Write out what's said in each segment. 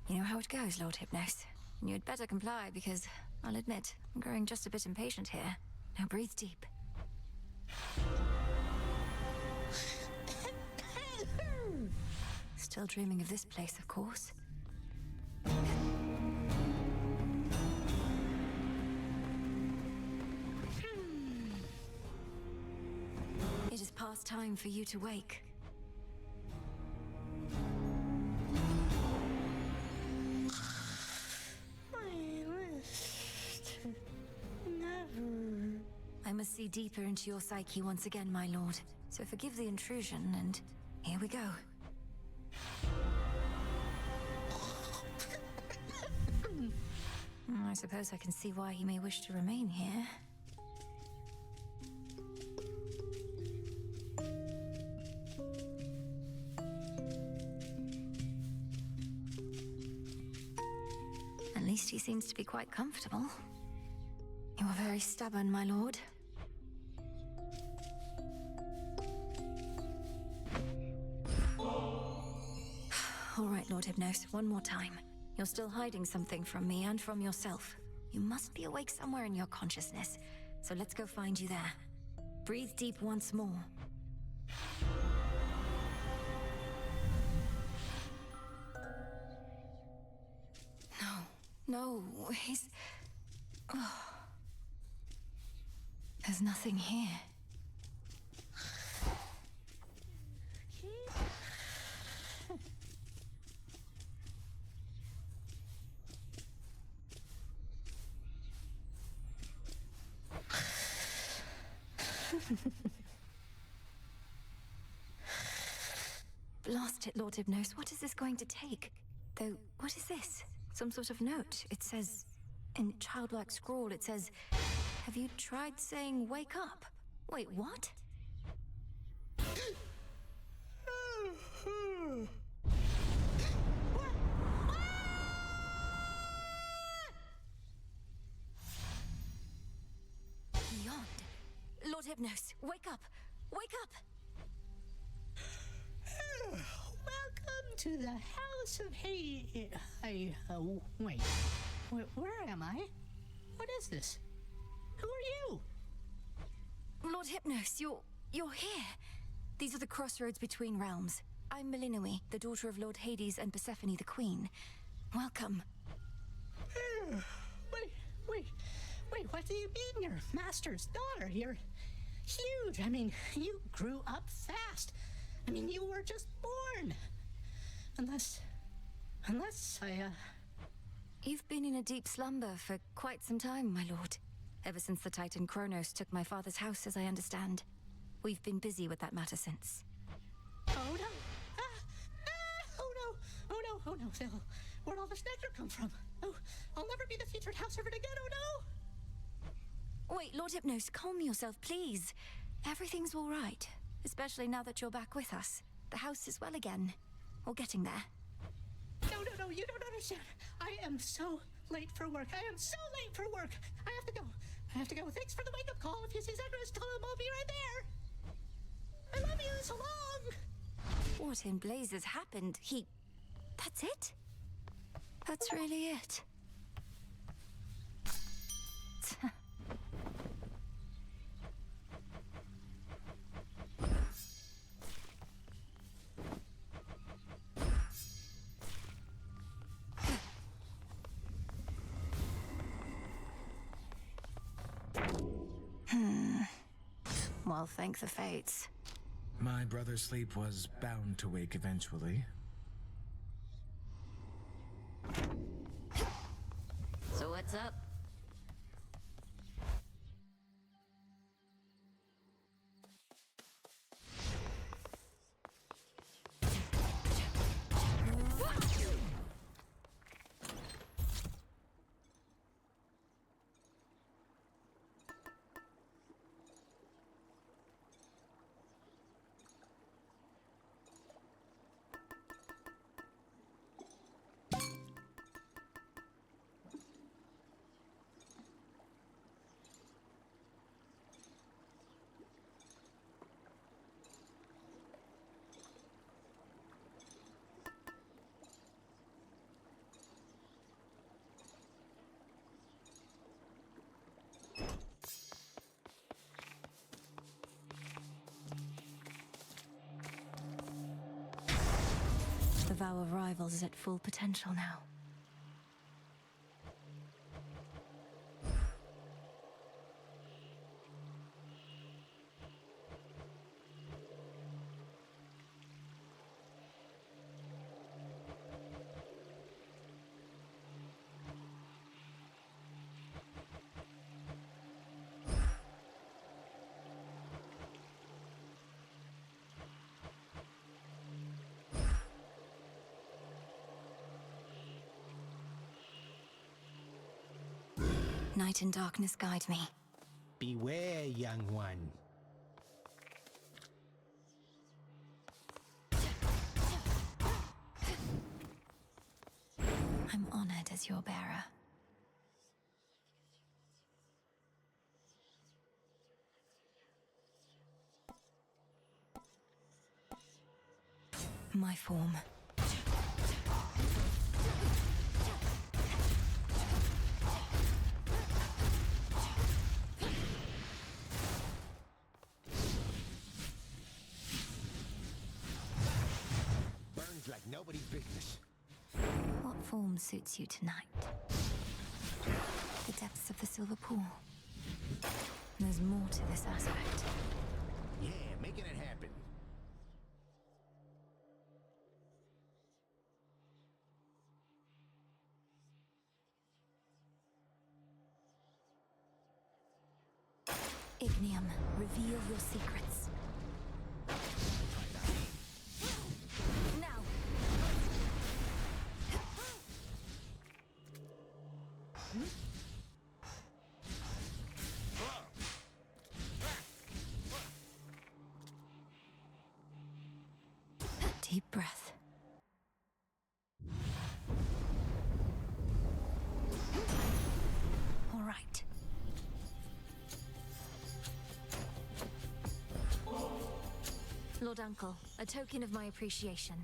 You know how it goes, Lord Hypnos. And you had better comply because, I'll admit, I'm growing just a bit impatient here. Now breathe deep. Still dreaming of this place, of course. It is past time for you to wake. I must see deeper into your psyche once again, my lord. So forgive the intrusion, and here we go. I suppose I can see why he may wish to remain here. At least he seems to be quite comfortable. You are very stubborn, my lord. All right, Lord Hypnos, one more time. You're still hiding something from me and from yourself. You must be awake somewhere in your consciousness, so let's go find you there. Breathe deep once more. No, he's... Oh. There's nothing here. Blast it, Lord Hypnos. What is this going to take? Though, what is this? Some sort of note. It says... In childlike scrawl, it says... Have you tried saying wake up? Wait, what? Beyond. Lord Hypnos, wake up! Wake up! Welcome to the House of Hecate. Wait. Where am I? What is this? Who are you? Lord Hypnos, you're here. These are the crossroads between realms. I'm Melinoë, the daughter of Lord Hades and Persephone the Queen. Welcome. Wait, what do you mean you're Master's daughter? You're huge. I mean, you grew up fast. I mean, you were just born. Unless I, You've been in a deep slumber for quite some time, my lord. Ever since the Titan Kronos took my father's house, as I understand. We've been busy with that matter since. Oh no! Oh no, Phil. Where'd all this nectar come from? Oh, I'll never be the featured house servant again, oh no! Wait, Lord Hypnos, calm yourself, please. Everything's all right. Especially now that you're back with us. The house is well again. Or getting there. No, you don't understand. I am so late for work. I am so late for work. I have to go. Thanks for the wake-up call. If you see Zagreus, tell him I'll be right there. I love you so long. What in blazes happened? That's it? That's really it. Well, thank the fates. My brother's sleep was bound to wake eventually. So what's up? of our rivals is at full potential now. Night and darkness guide me. Beware, young one. I'm honored as your bearer. My form. Burns like nobody's business. What form suits you tonight? The depths of the silver pool. There's more to this aspect. Yeah, making it happen. Ignium, reveal your secrets. Now! Deep breath. All right. Lord Uncle, a token of my appreciation.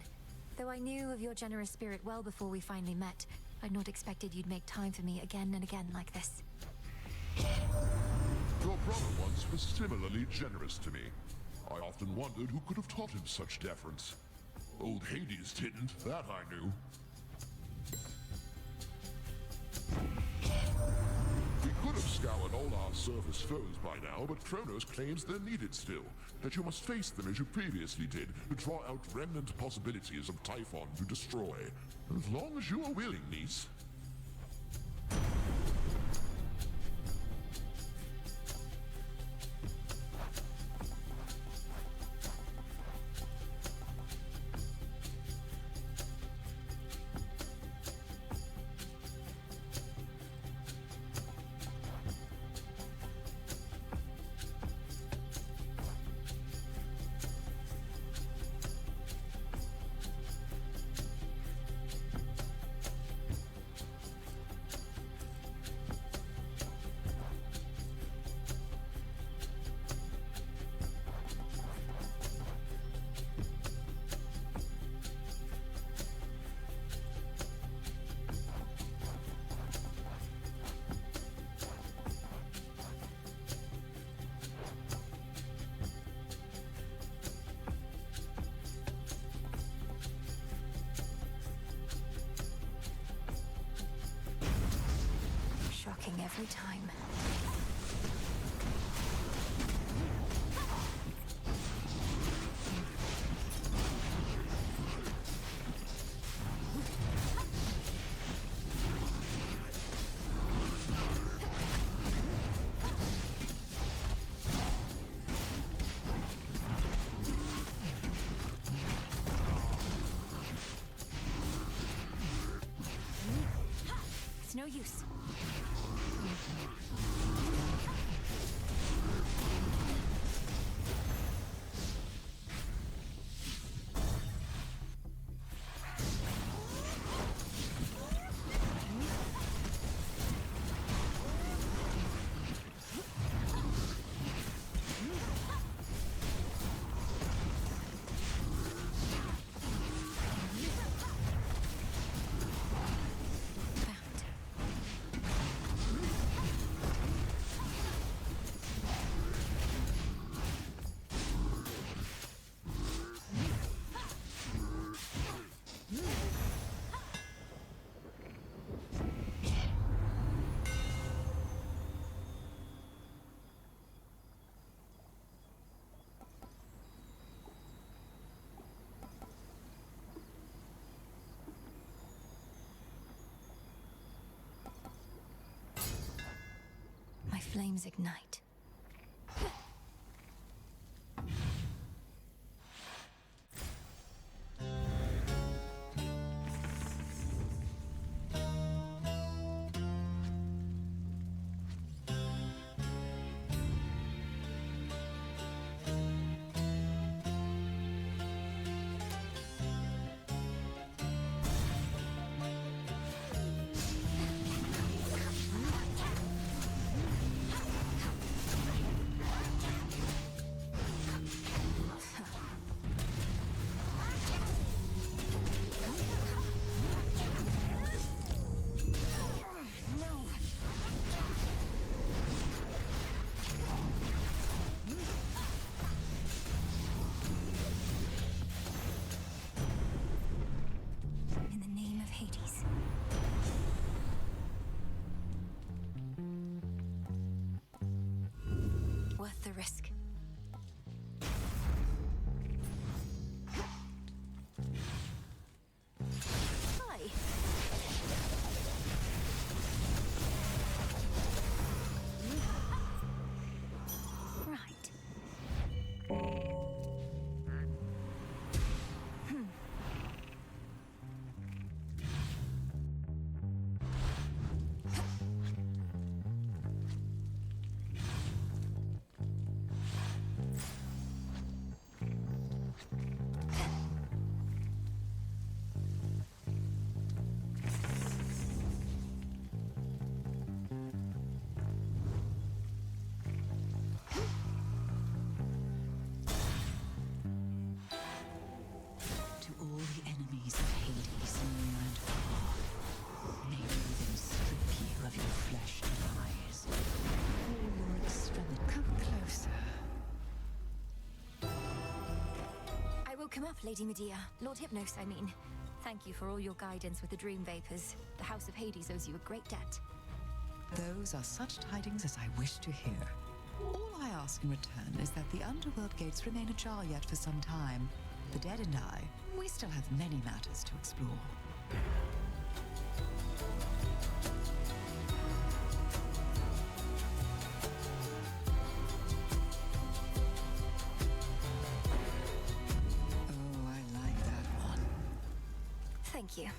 Though I knew of your generous spirit well before we finally met, I'd not expected you'd make time for me again and again like this. Your brother once was similarly generous to me. I often wondered who could have taught him such deference. Old Hades didn't, that I knew. We could have scoured all our surface foes by now, but Kronos claims they're needed still, that you must face them as you previously did, to draw out remnant possibilities of Typhon to destroy. As long as you are willing, niece. Shocking every time. It's no use. Bound. flames ignite. In the name of Hades. Worth the risk. Hi. Right. To all the enemies of Hades near and far, may them strip you of your flesh and eyes, all your extremity. Come closer. I woke him up, Lady Medea. Lord Hypnos, I mean. Thank you for all your guidance with the dream vapors. The House of Hades owes you a great debt. Those are such tidings as I wish to hear. All I ask in return is that the underworld gates remain ajar yet for some time. The dead and I, we still have many matters to explore. Oh, I like that one. Thank you.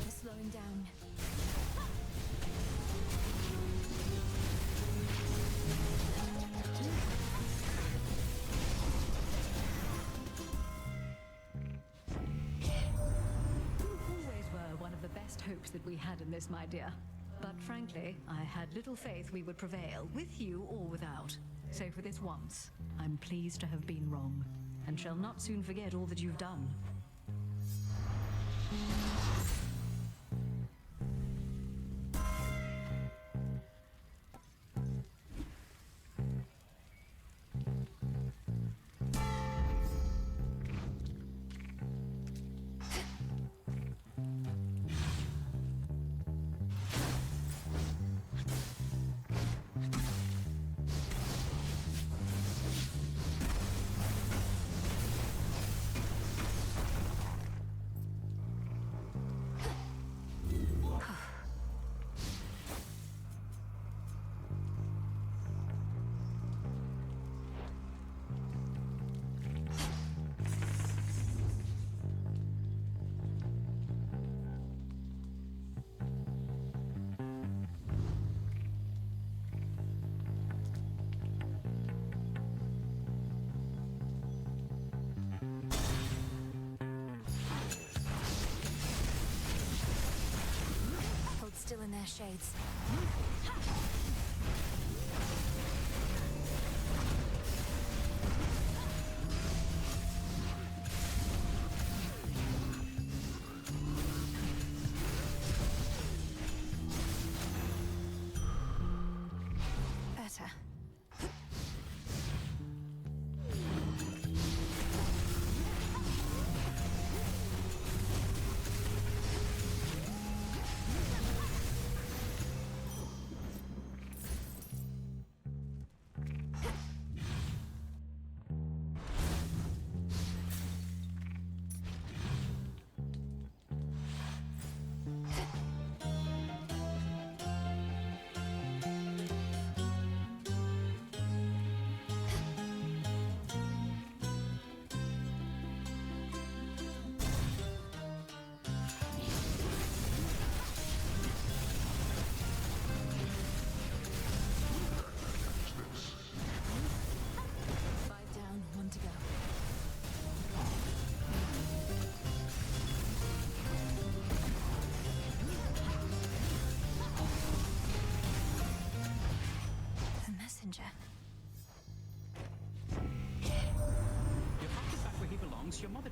Slowing down. Always were one of the best hopes that we had in this, my dear. But frankly, I had little faith we would prevail, with you or without. So for this once, I'm pleased to have been wrong, and shall not soon forget all that you've done. Still in their shades.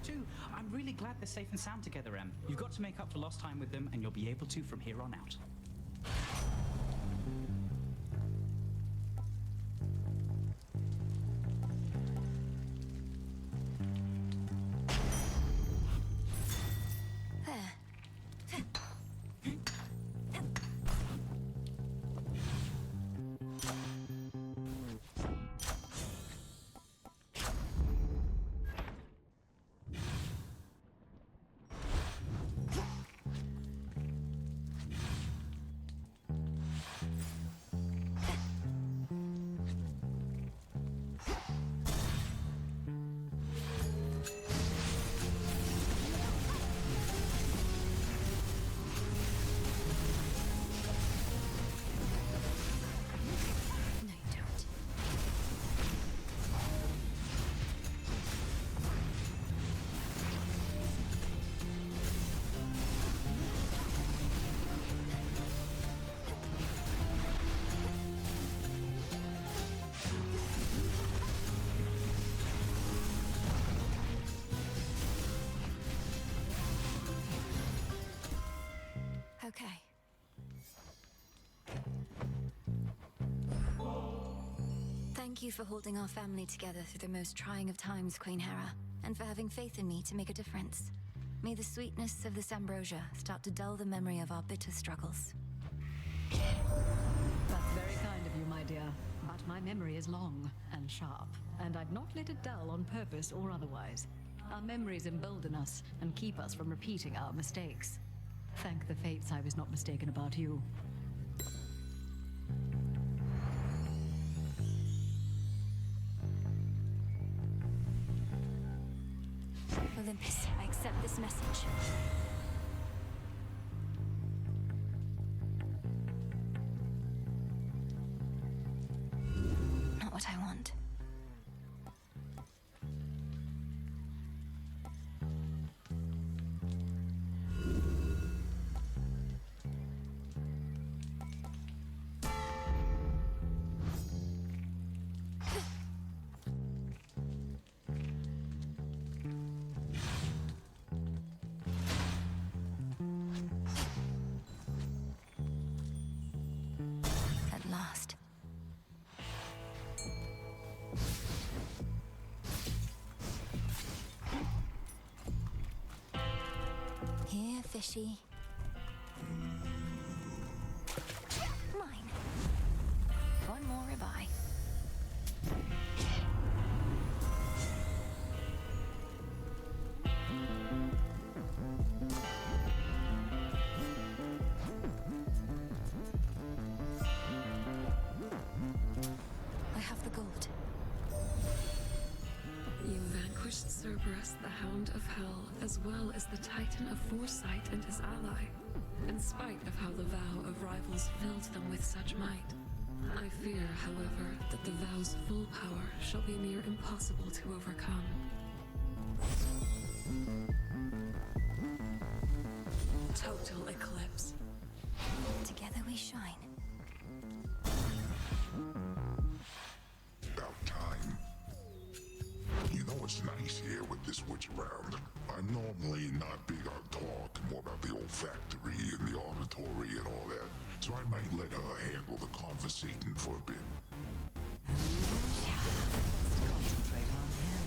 too. I'm really glad they're safe and sound together, Em. You've got to make up for lost time with them, and you'll be able to from here on out. Okay. Thank you for holding our family together through the most trying of times, Queen Hera, and for having faith in me to make a difference. May the sweetness of this ambrosia start to dull the memory of our bitter struggles. That's very kind of you, my dear. But my memory is long and sharp, and I'd not let it dull on purpose or otherwise. Our memories embolden us and keep us from repeating our mistakes. Thank the fates I was not mistaken about you. Olympus, I accept this message. Not what I want. Here, fishy. Mine. One more ribeye. I have the gold. You vanquished Cerberus, the Hound of Hell, as well as the Titan of Foresight and his ally, in spite of how the vow of rivals filled them with such might. I fear, however, that the vow's full power shall be near impossible to overcome. Total eclipse. Together we shine. About time. You know it's nice here with this witch around. I'm normally not big on talk, more about the olfactory and the auditory and all that. So I might let her handle the conversating for a bit. Concentrate on him.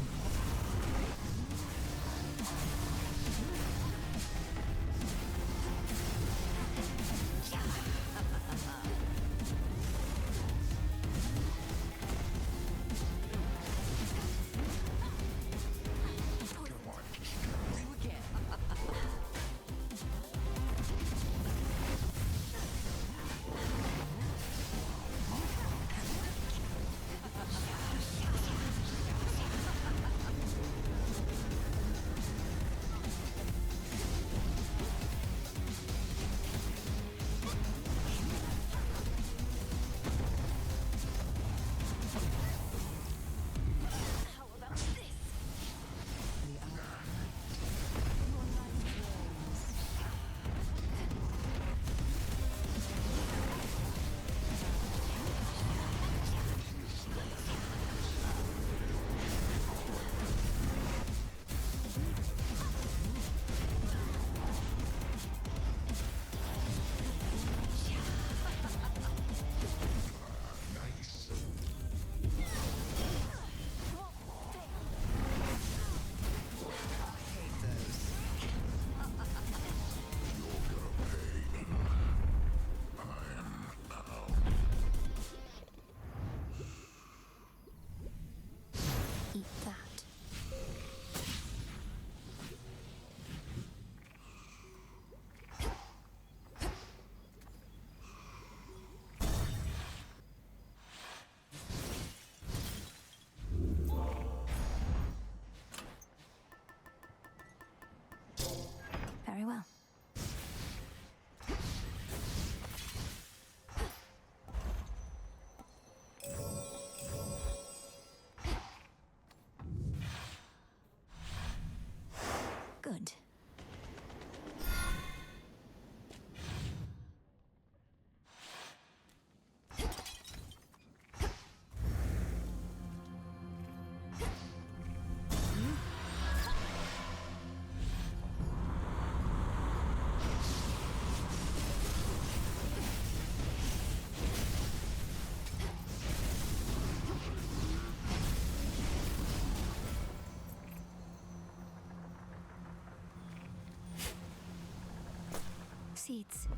seeds.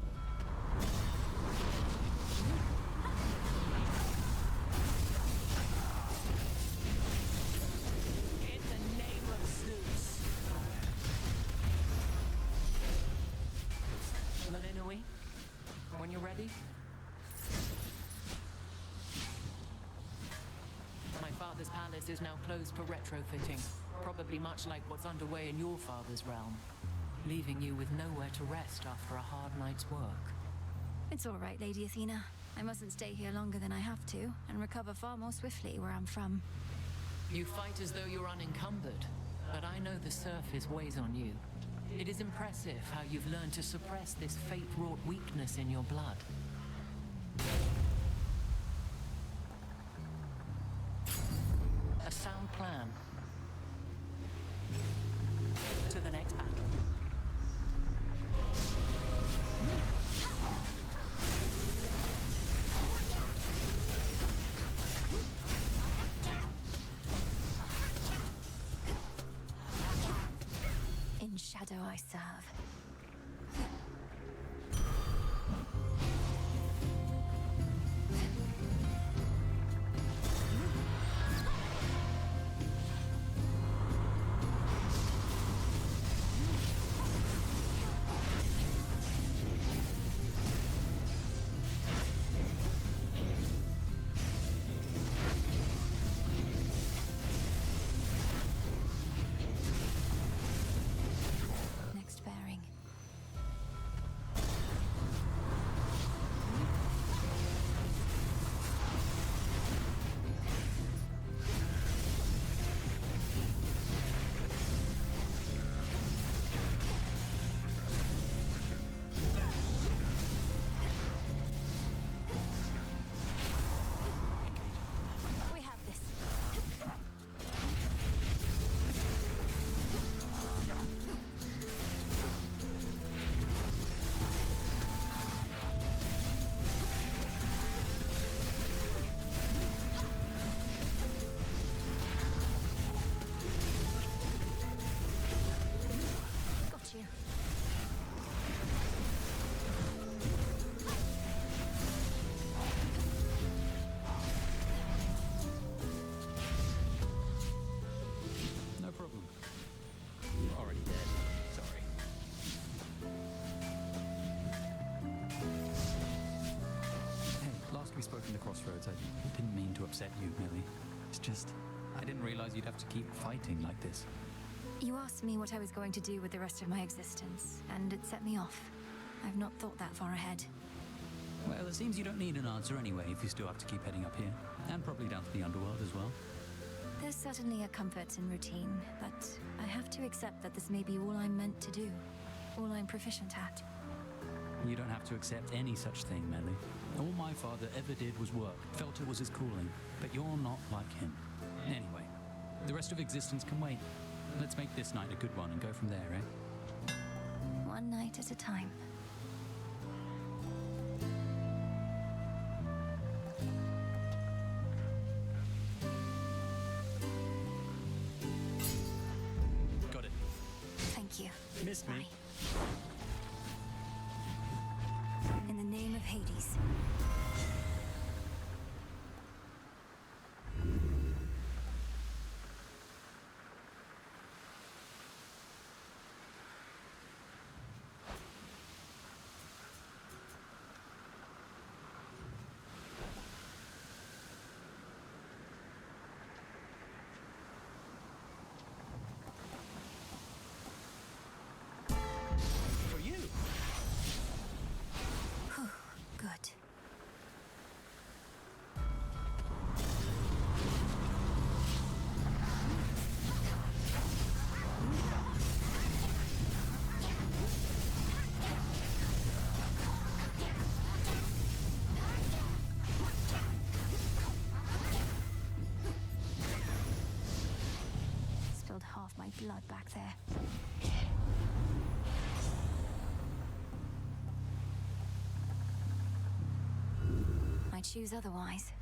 In the name of Zeus. Melinoë, when you're ready. My father's palace is now closed for retrofitting, probably much like what's underway in your father's realm, leaving you with nowhere to rest after a hard night's work. It's all right, Lady Athena. I mustn't stay here longer than I have to, and recover far more swiftly where I'm from. You fight as though you're unencumbered, but I know the surface weighs on you. It is impressive how you've learned to suppress this fate-wrought weakness in your blood. A sound plan. To the next battle. In shadow I serve. Next bearing. We have this. Got you. No problem. Already dead. Sorry. Hey, last we spoke in the crossroads, I didn't mean to upset you, Millie. It's just, I didn't realize you'd have to keep fighting like this. You asked me what I was going to do with the rest of my existence, and it set me off. I've not thought that far ahead. Well, it seems you don't need an answer anyway if you still have to keep heading up here. And probably down to the underworld as well. There's certainly a comfort in routine, but I have to accept that this may be all I'm meant to do. All I'm proficient at. You don't have to accept any such thing, Melly. All my father ever did was work, felt it was his calling, but you're not like him. Anyway, the rest of existence can wait. Let's make this night a good one and go from there, eh? One night at a time. Got it. Thank you. Missed me. In the name of Hades. For you! Good. Spilled half my blood back there. I choose otherwise.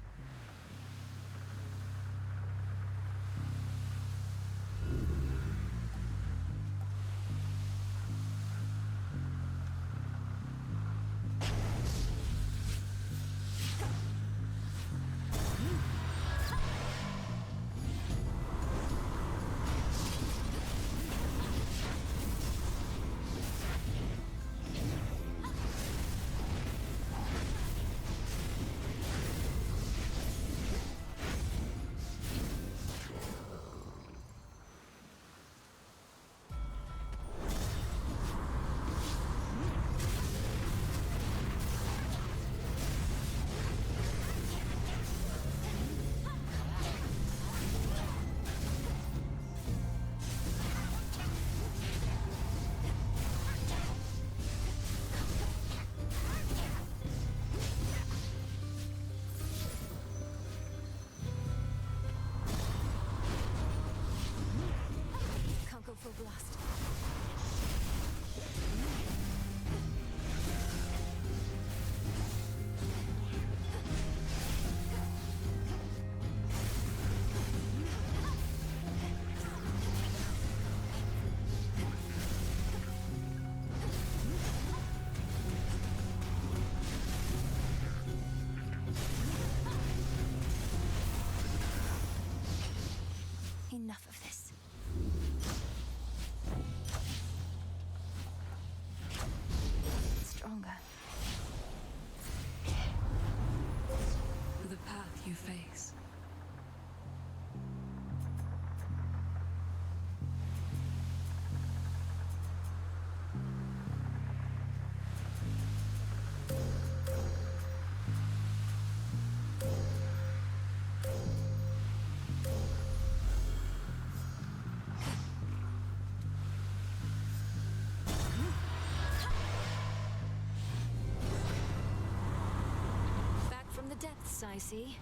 Hypnos, I see.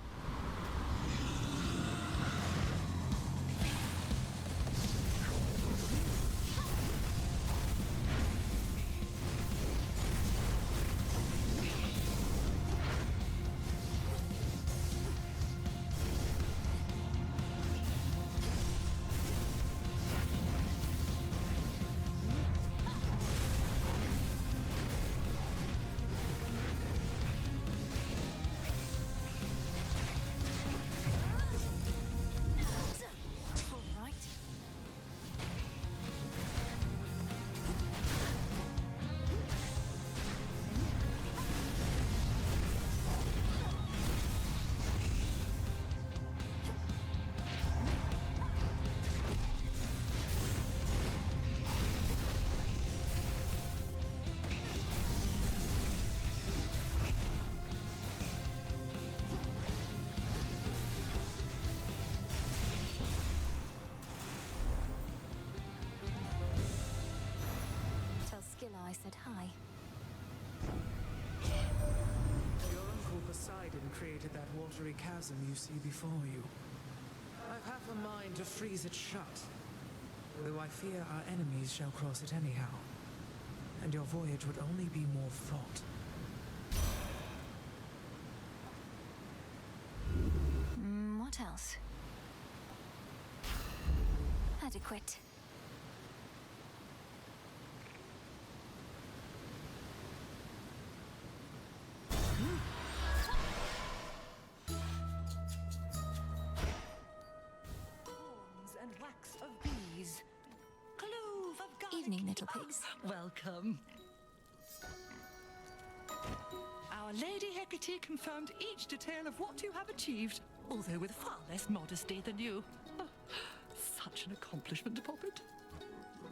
I said hi. Your uncle Poseidon created that watery chasm you see before you. I've half a mind to freeze it shut, though I fear our enemies shall cross it anyhow, and your voyage would only be more fraught. What else? Adequate. Wax of bees, clove of garlic. Evening, little pigs. Welcome. Our Lady Hecate confirmed each detail of what you have achieved, although with far less modesty than you. Oh, such an accomplishment, Poppet.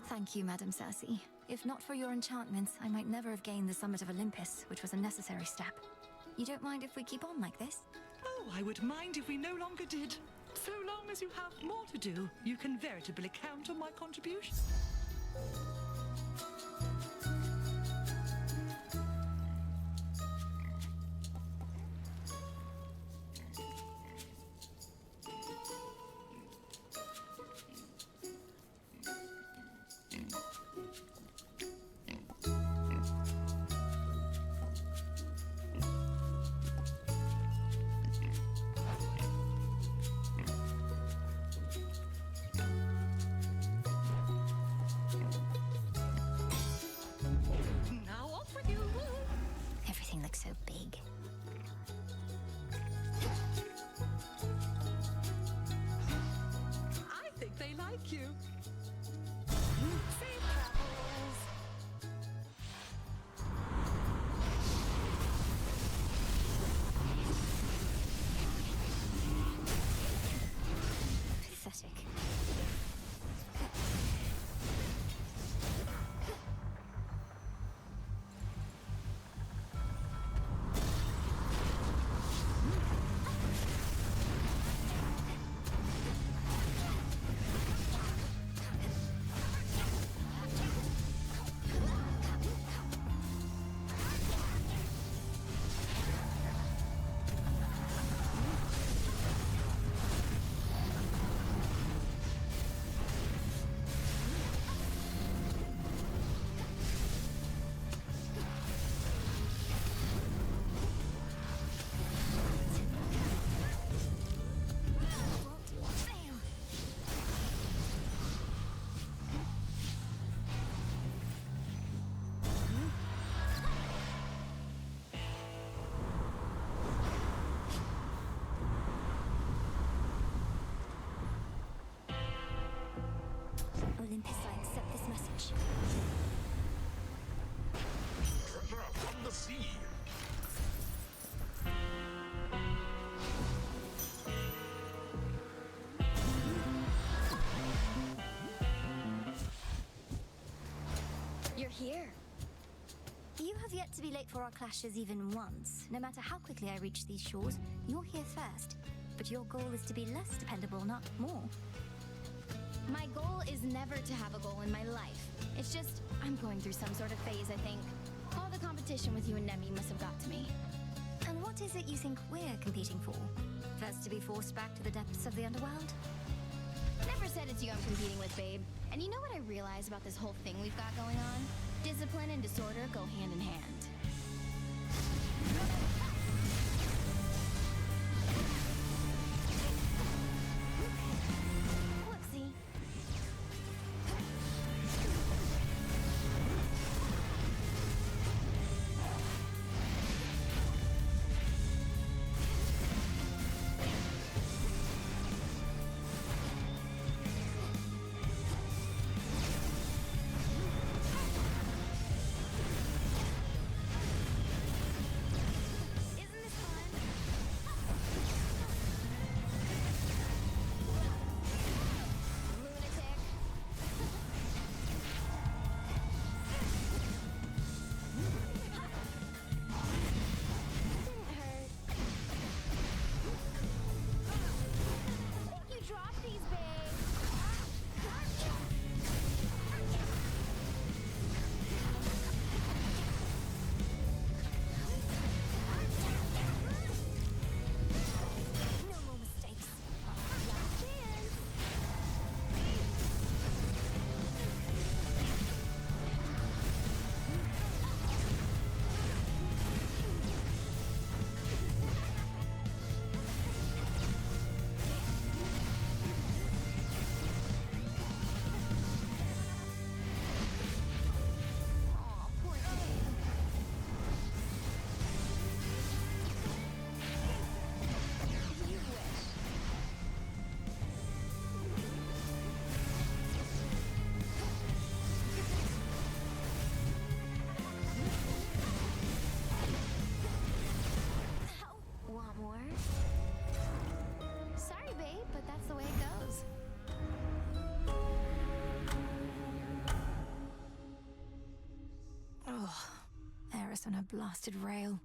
Thank you, Madam Circe. If not for your enchantments, I might never have gained the summit of Olympus, which was a necessary step. You don't mind if we keep on like this? Oh, I would mind if we no longer did. So long as you have more to do, you can veritably count on my contribution. So big. I think they like you. Safe travels. Pathetic. Olympus, I accept this message. Treasure from the sea. You're here. You have yet to be late for our clashes even once. No matter how quickly I reach these shores, you're here first. But your goal is to be less dependable, not more. My goal is never to have a goal in my life. It's just, I'm going through some sort of phase, I think. All the competition with you and Nemi must have got to me. And what is it you think we're competing for? First to be forced back to the depths of the underworld? Never said it's you I'm competing with, babe. And you know what I realize about this whole thing we've got going on? Discipline and disorder go hand in hand. Whoopsie. On a blasted rail.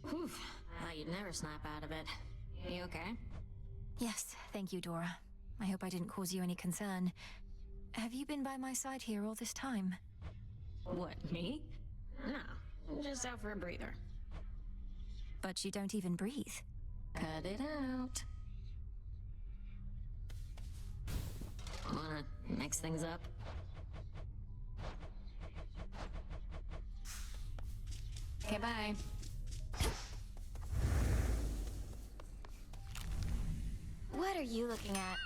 Whew. You'd never snap out of it. You okay? Yes, thank you, Dora. I hope I didn't cause you any concern. Have you been by my side here all this time? What, me? No, just out for a breather. But you don't even breathe. Cut it out. Wanna mix things up? Okay, bye. What are you looking at?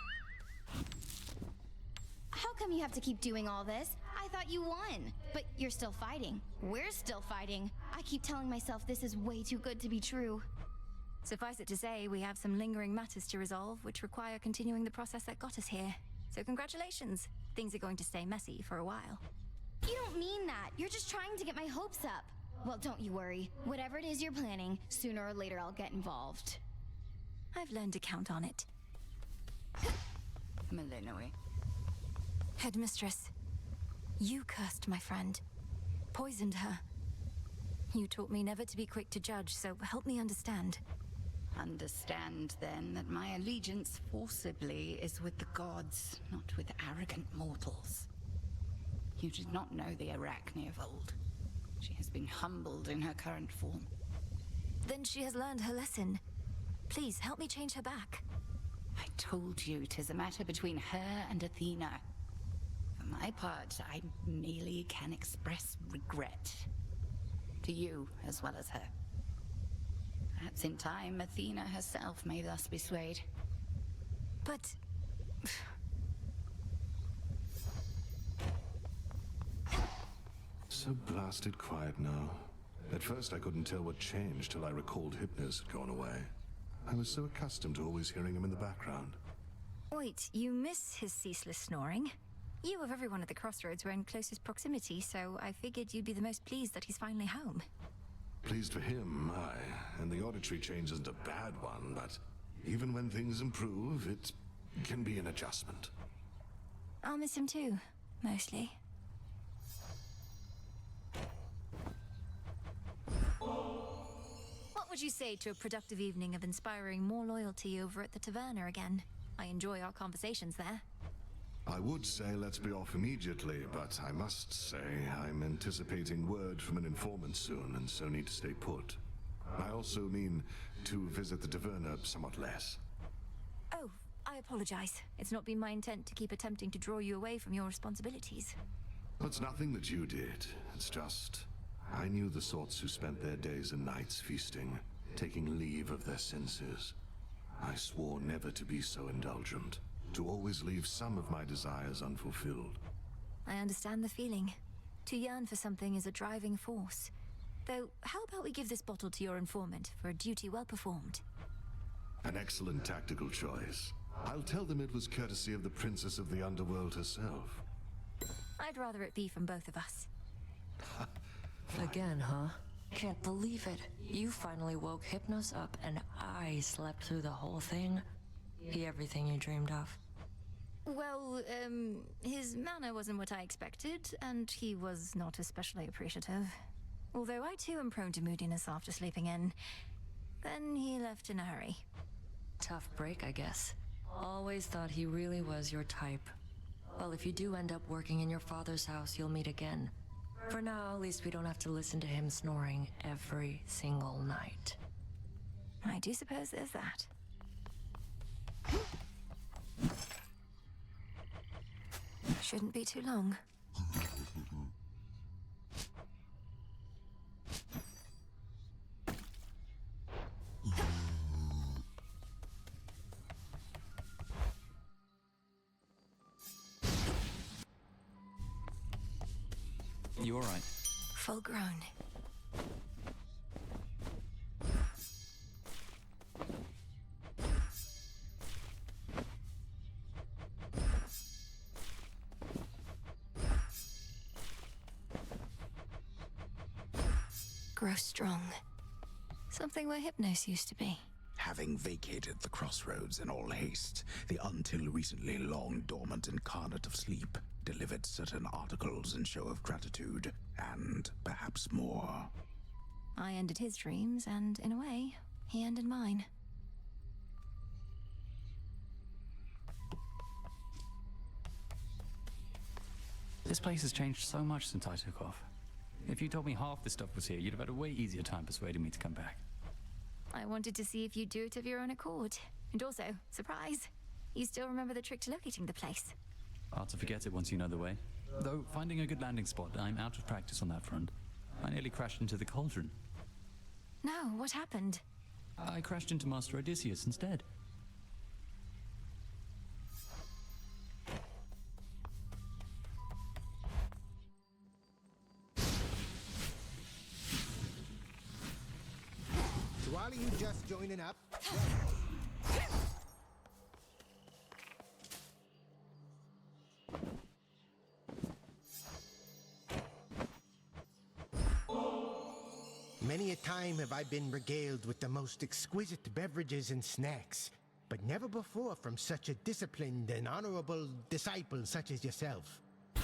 How come you have to keep doing all this? I thought you won. But you're still fighting. We're still fighting. I keep telling myself this is way too good to be true. Suffice it to say, we have some lingering matters to resolve, which require continuing the process that got us here. So congratulations. Things are going to stay messy for a while. You don't mean that. You're just trying to get my hopes up. Well, don't you worry. Whatever it is you're planning, sooner or later I'll get involved. I've learned to count on it. Melinoë. Headmistress, you cursed my friend. Poisoned her. You taught me never to be quick to judge, so help me understand. Understand, then, that my allegiance forcibly is with the gods, not with arrogant mortals. You did not know the Arachne of old. She has been humbled in her current form. Then she has learned her lesson. Please, help me change her back. I told you 'tis a matter between her and Athena. For my part, I merely can express regret. To you, as well as her. Perhaps in time, Athena herself may thus be swayed. But... So blasted quiet now. At first I couldn't tell what changed till I recalled Hypnos had gone away. I was so accustomed to always hearing him in the background. Wait, you miss his ceaseless snoring? You of everyone at the crossroads were in closest proximity, so I figured you'd be the most pleased that he's finally home. Pleased for him, aye. And the auditory change isn't a bad one, but even when things improve, it can be an adjustment. I'll miss him too, mostly. What would you say to a productive evening of inspiring more loyalty over at the taverna again? I enjoy our conversations there. I would say let's be off immediately, but I must say I'm anticipating word from an informant soon, and so need to stay put. I also mean to visit the taverna somewhat less. Oh, I apologize. It's not been my intent to keep attempting to draw you away from your responsibilities. It's nothing that you did. It's just, I knew the sorts who spent their days and nights feasting, taking leave of their senses. I swore never to be so indulgent, to always leave some of my desires unfulfilled. I understand the feeling. To yearn for something is a driving force. Though, how about we give this bottle to your informant for a duty well performed? An excellent tactical choice. I'll tell them it was courtesy of the Princess of the Underworld herself. I'd rather it be from both of us. Again, huh? Can't believe it. You finally woke Hypnos up and I slept through the whole thing. Everything you dreamed of. Well, his manner wasn't what I expected, and he was not especially appreciative. Although I too am prone to moodiness after sleeping in. Then he left in a hurry. Tough break, I guess. Always thought he really was your type. Well, if you do end up working in your father's house, you'll meet again. For now, at least we don't have to listen to him snoring every single night. I do suppose there's that. Shouldn't be too long. You all right? Full grown. Grow strong. Something where Hypnos used to be. Having vacated the crossroads in all haste, the until recently long dormant incarnate of sleep delivered certain articles in show of gratitude, and perhaps more. I ended his dreams, and in a way, he ended mine. This place has changed so much since I took off. If you told me half the stuff was here, you'd have had a way easier time persuading me to come back. I wanted to see if you'd do it of your own accord. And also, surprise, you still remember the trick to locating the place. Hard to forget it once you know the way. Though, finding a good landing spot, I'm out of practice on that front. I nearly crashed into the cauldron. No, what happened? I crashed into Master Odysseus instead. To all of you just joining up, many a time have I been regaled with the most exquisite beverages and snacks, but never before from such a disciplined and honorable disciple such as yourself.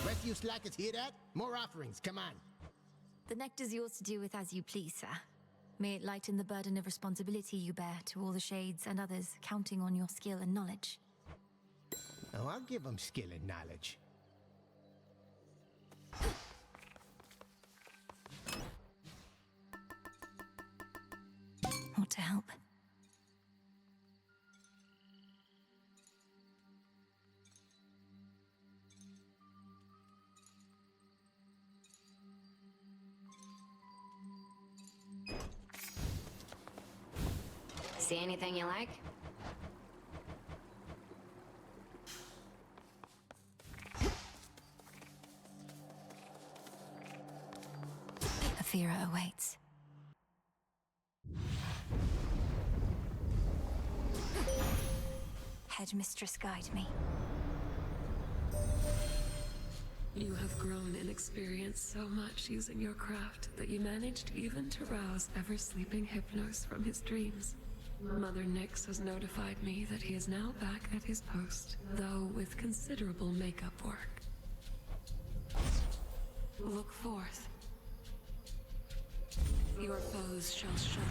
Rest of you slackers hear that? More offerings, come on. The nectar's yours to do with as you please, sir. May it lighten the burden of responsibility you bear to all the shades and others counting on your skill and knowledge. Oh, I'll give them skill and knowledge. Ought to help. See anything you like? Athera awaits. Headmistress, guide me. You have grown in experience so much using your craft that you managed even to rouse ever-sleeping Hypnos from his dreams. Mother Nyx has notified me that he is now back at his post, though with considerable makeup work. Look forth. Your foes shall shudder.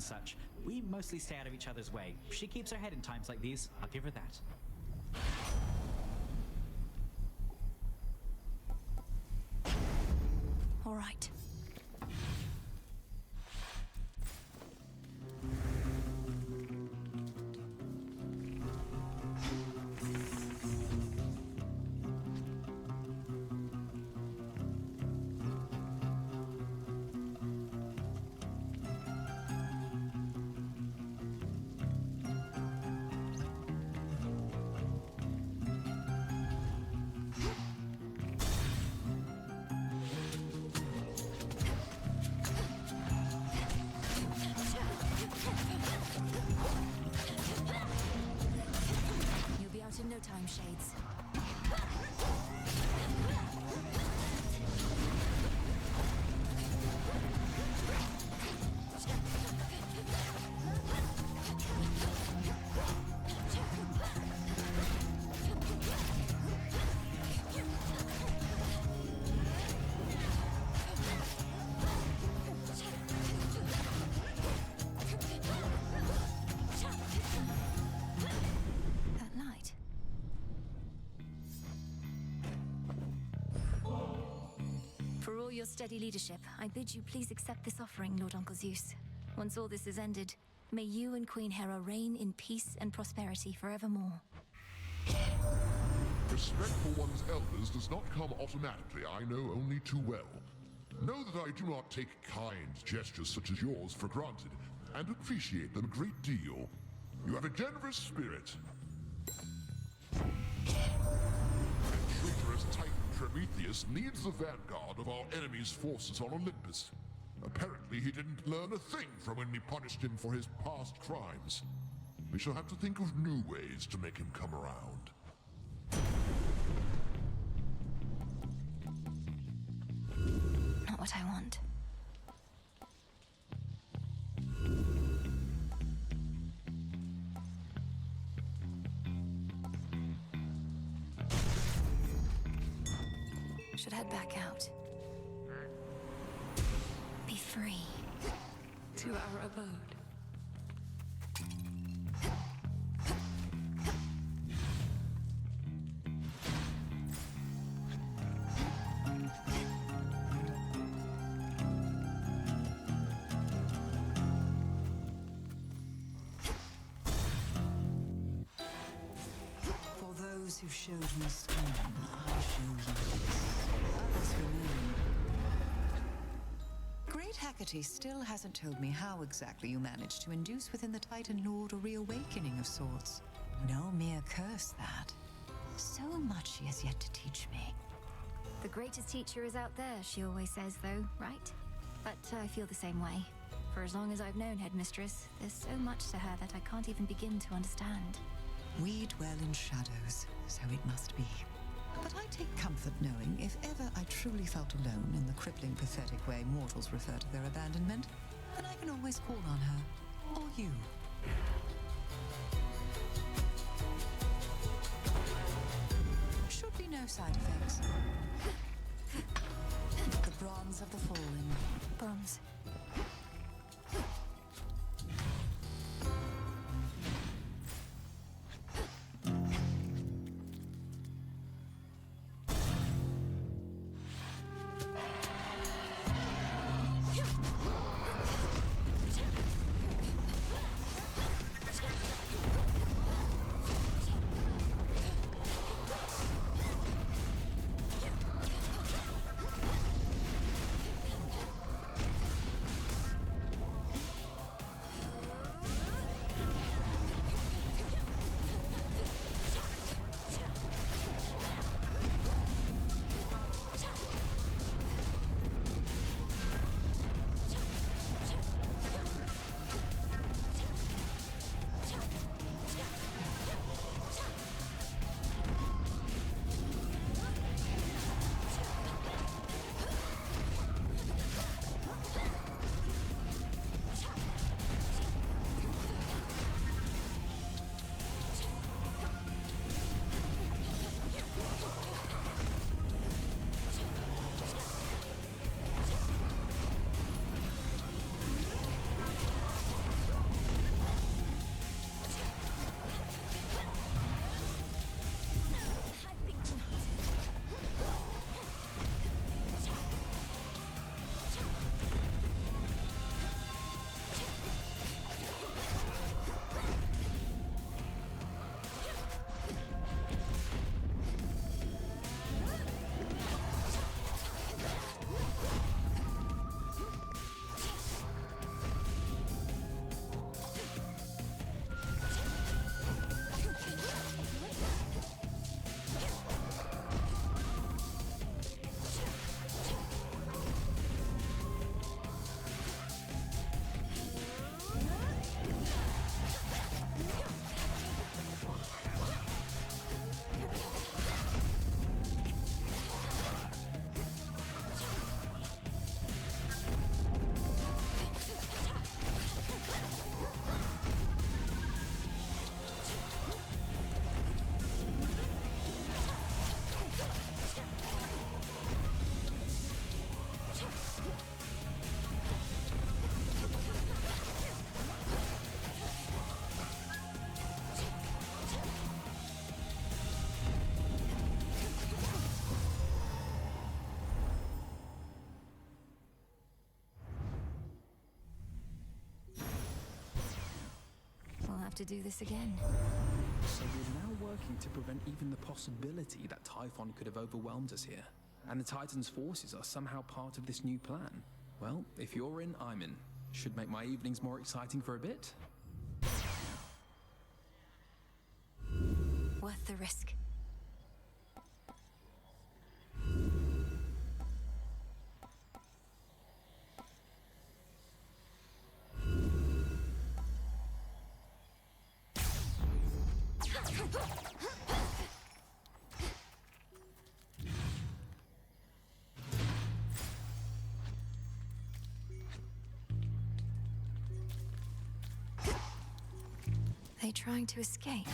such. We mostly stay out of each other's way. She keeps her head in times like these. I'll give her that. All right. You'll be out in no time, Shades. That light. For all your steady leadership, I bid you please accept this offering, Lord Uncle Zeus. Once all this is ended, may you and Queen Hera reign in peace and prosperity forevermore. Respect for one's elders does not come automatically, I know only too well. Know that I do not take kind gestures such as yours for granted, and appreciate them a great deal. You have a generous spirit. And traitorous Titan Prometheus leads the vanguard of our enemy's forces on Olympus. Apparently he didn't learn a thing from when we punished him for his past crimes. We shall have to think of new ways to make him come around. Not what I want. Should head back out. Be free. To our abode. For those who showed me scorn, I show you this. Others remain. Great Hecate still hasn't told me how exactly you managed to induce within the Titan Lord a reawakening of sorts. No mere curse, that. So much she has yet to teach me. The greatest teacher is out there, she always says, though, right? But I feel the same way. For as long as I've known Headmistress, there's so much to her that I can't even begin to understand. We dwell in shadows, so it must be. But I take comfort knowing if ever I truly felt alone in the crippling, pathetic way mortals refer to their abandonment, then I can always call on her. Or you. Should be no side effects. The bronze of the fallen. Bronze. to do this again. So we're now working to prevent even the possibility that Typhon could have overwhelmed us here. And the Titan's forces are somehow part of this new plan. Well, if you're in, I'm in. Should make my evenings more exciting for a bit. Worth the risk. They trying to escape?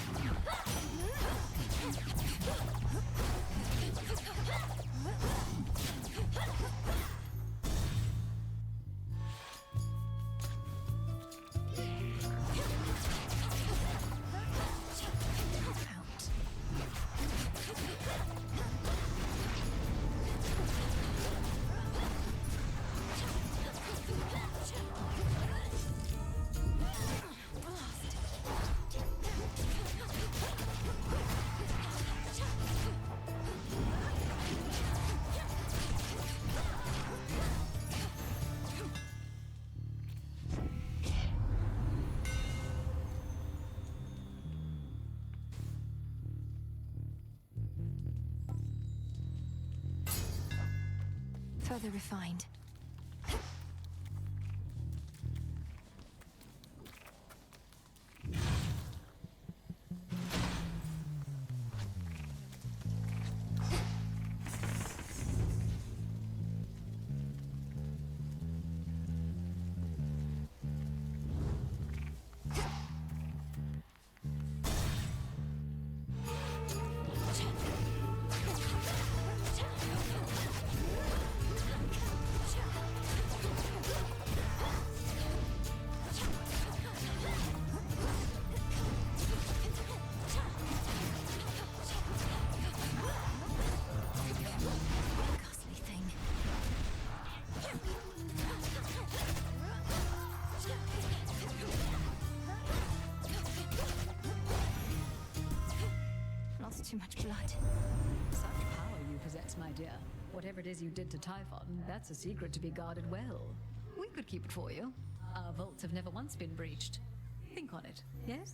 Further refined. Too much blood. Such power you possess, my dear. Whatever it is you did to Typhon, that's a secret to be guarded well. We could keep it for you. Our vaults have never once been breached. Think on it, yes?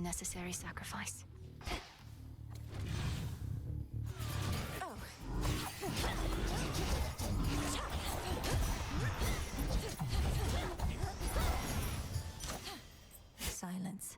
Necessary sacrifice. Silence.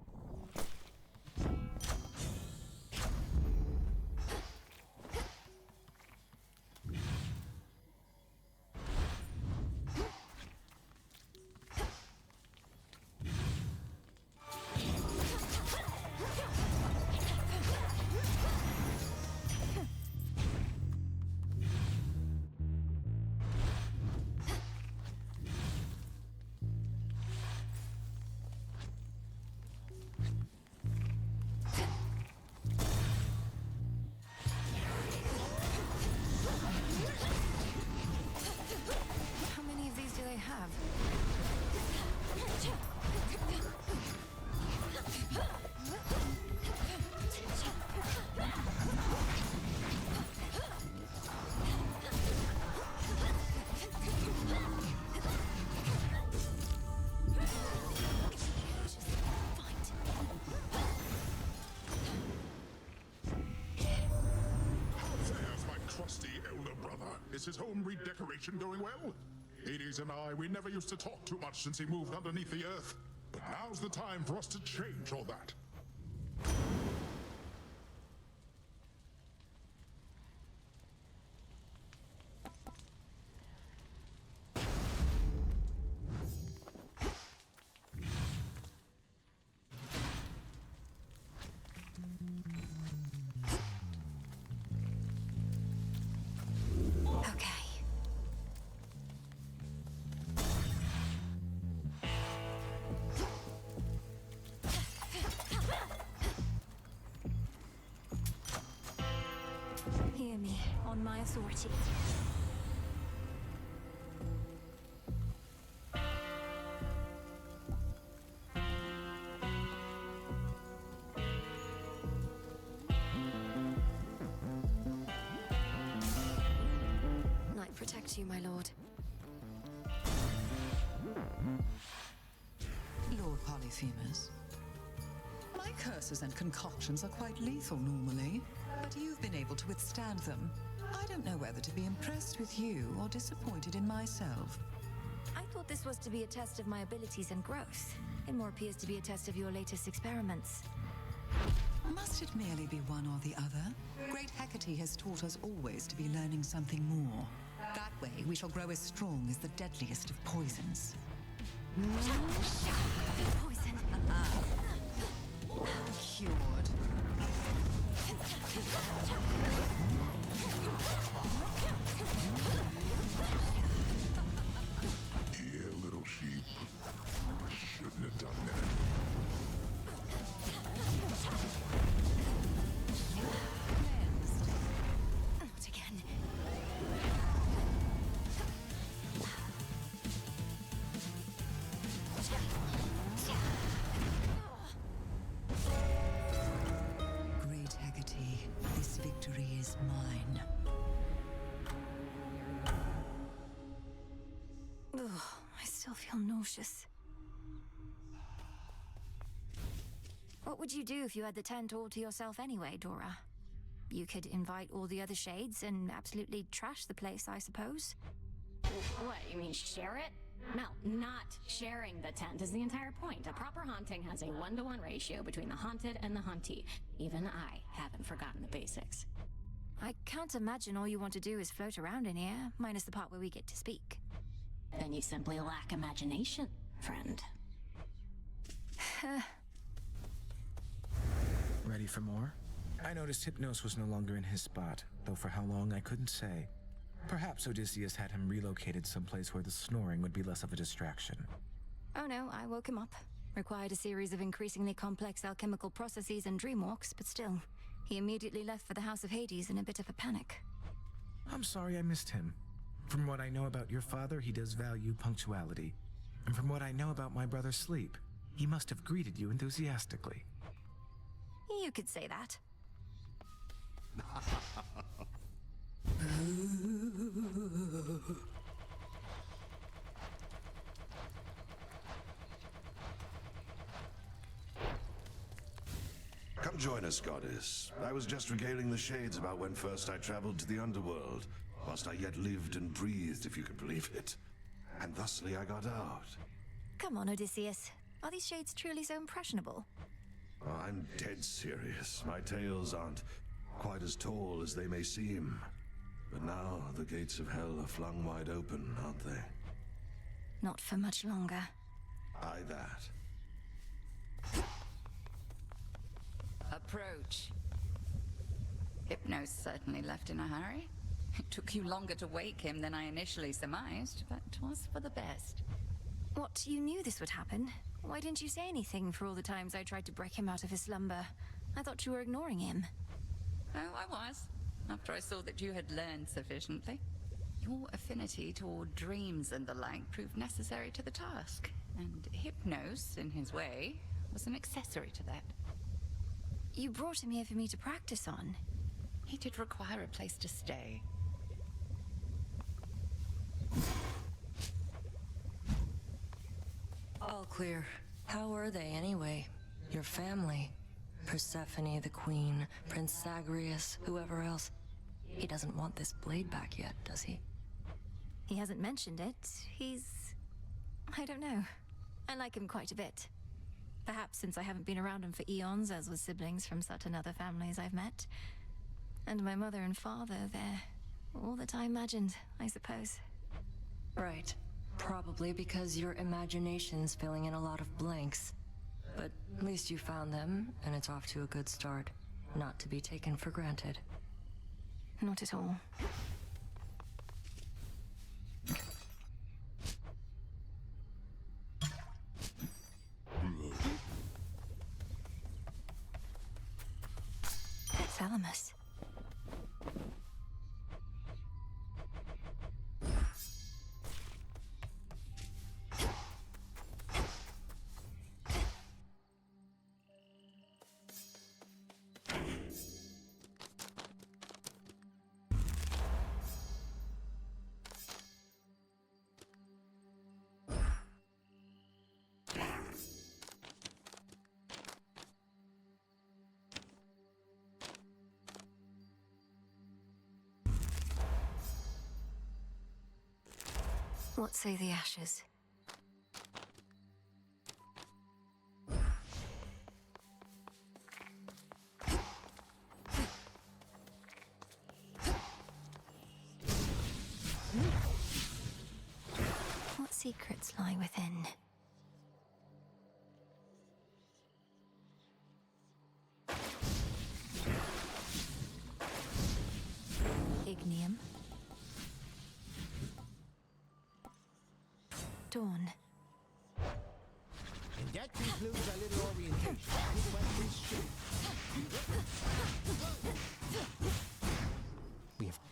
Is his home redecoration going well? Hades and I, we never used to talk too much since he moved underneath the earth. But now's the time for us to change all that. hear me, on my authority. Light protect you, my lord. Lord Polyphemus. My curses and concoctions are quite lethal normally, but you've been able to withstand them. I don't know whether to be impressed with you or disappointed in myself. I thought this was to be a test of my abilities and growth. It more appears to be a test of your latest experiments. Must it merely be one or the other? Great Hecate has taught us always to be learning something more. That way we shall grow as strong as the deadliest of poisons. Poison. Cured. Dear little sheep. Shouldn't have done that. Not again. Great Hecate, this victory is mine. Ugh, I still feel nauseous. What would you do if you had the tent all to yourself anyway, Dora? You could invite all the other shades and absolutely trash the place, I suppose. What, you mean share it? Mel, not sharing the tent is the entire point. A proper haunting has a 1-to-1 ratio between the haunted and the hauntee. Even I haven't forgotten the basics. I can't imagine all you want to do is float around in here, minus the part where we get to speak. Then you simply lack imagination, friend. Ready for more? I noticed Hypnos was no longer in his spot, though for how long I couldn't say. Perhaps Odysseus had him relocated someplace where the snoring would be less of a distraction. Oh no, I woke him up. Required a series of increasingly complex alchemical processes and dreamwalks, but still, he immediately left for the House of Hades in a bit of a panic. I'm sorry I missed him. From what I know about your father, he does value punctuality. And from what I know about my brother's sleep, he must have greeted you enthusiastically. You could say that. Come join us, goddess. I was just regaling the shades about when first I traveled to the underworld, whilst I yet lived and breathed, if you can believe it. And thusly I got out. Come on, Odysseus. Are these shades truly so impressionable? Oh, I'm dead serious. My tales aren't quite as tall as they may seem. But now the gates of hell are flung wide open, aren't they? Not for much longer. Aye, that. Approach. Hypnos certainly left in a hurry. It took you longer to wake him than I initially surmised, but 'twas for the best. What, you knew this would happen? Why didn't you say anything for all the times I tried to break him out of his slumber? I thought you were ignoring him. Oh, I was, after I saw that you had learned sufficiently. Your affinity toward dreams and the like proved necessary to the task, and Hypnos, in his way, was an accessory to that. You brought him here for me to practice on. He did require a place to stay. All clear. How are they, anyway? Your family? Persephone, the queen, Prince Zagreus, whoever else. He doesn't want this blade back yet, does he? He hasn't mentioned it. I don't know. I like him quite a bit. Perhaps since I haven't been around him for eons, as with siblings from certain other families I've met. And my mother and father, they're all that I imagined, I suppose. Right. Probably because your imagination's filling in a lot of blanks. But at least you found them, and it's off to a good start. Not to be taken for granted. Not at all. Thalamus. What say the ashes? What secrets lie within? Ignium. Dawn. And that concludes our little orientation. Any questions, shoot.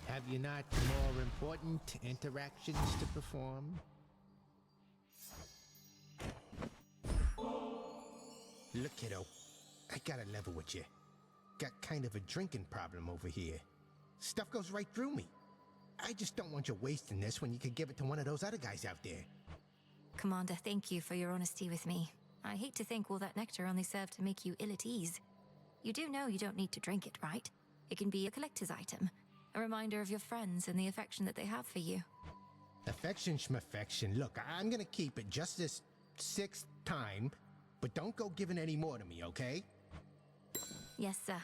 Have you not more important interactions to perform? Look, kiddo, I gotta level with you. Got kind of a drinking problem over here. Stuff goes right through me. I just don't want you wasting this when you could give it to one of those other guys out there. Commander, thank you for your honesty with me. I hate to think all that nectar only served to make you ill at ease. You do know you don't need to drink it, right? It can be a collector's item, a reminder of your friends and the affection that they have for you. Affection schmaffection. Look, I'm gonna keep it just this 6th time, but don't go giving any more to me, okay? Yes, sir.